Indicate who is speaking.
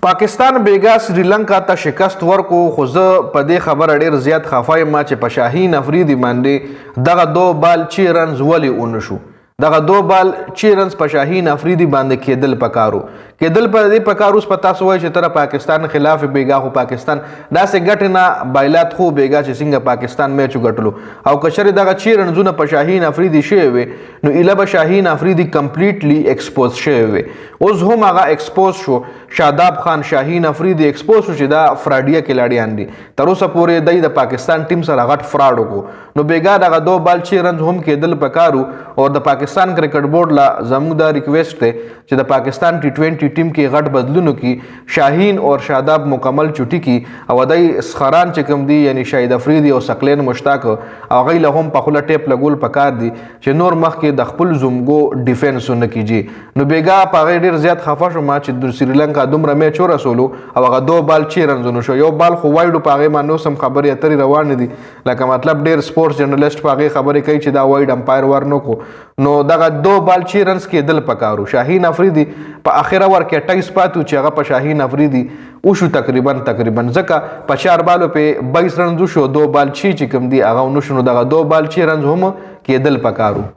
Speaker 1: پاکستان بیګا سریلانکا ته شکست ورکو خو زه په دې خبره ډېر زیات خفه یم چې په شاهین افریدي باندې دغه 2 بال چیرنز ولې ونه شو. دغه 2 بال چیرنز په شاهین افریدي باندې کېدل پکارو په دې پکارو اوس په تاسو وایي چې تر پاکستان خلاف بیګا خو پاکستان داسې ګټې نه بایلات خو بیګا چې څنګه پاکستان میچ وګټلو او که چېرې دغه چیرنزونه په شاهین افریدي شوي وي نو ایله به شاهین افریدي کمپلیټلی ایکسپوز شوی وي. اوس هم هغه ایکسپوز شو. شاداب خان شاهین افریدي ایکسپوز شو چې دا فراډیه کلاډیان دي. تر اوسه پورې دی د پاکستان ټیم سره غټ فراډ وکړو نو بیګا دغه 2 بال چیرنز هم کېدل پکارو او د پاکستان کرکټ بورډ لا زموږ دا ریکویسټ دی چې د پاکستان ټي20 ټیم کې غټ بدلونو کې شاهین او شاداب مکمل چټي کې او دای اسخران چې کوم دي یعنی شاهد افریدي او سقلین مشتاق او غي له هم په خله ټیپ لګول پکار دي چې نور مخ کې د خپل زومګو ډیفنس ونه کیږي. نو بیګا په غیر ډیر زیات خفه شو ما چې د سریلانکا دومره میچ ورسولو او هغه 2 بال چیرنز نو شو. یو بال خو وایډو په غي باندې سم خبرې اترې روان دي لکه مطلب ډیر سپورتس جرنالست په غي خبرې کوي چې دا وایډ امپایر ورنو کو نو دغه 2 بال چیرنز کېدل پکارو. شاهین افریدي په اخره ور کې 28 پاتو چې هغه په شاهین افریدي وشو تقریبا ځکه په 4 بالو په 22 رنز شو 2 بال چې کوم دي هغه نو شنو دغه 2 بال چیرنز هم کېدل پکارو.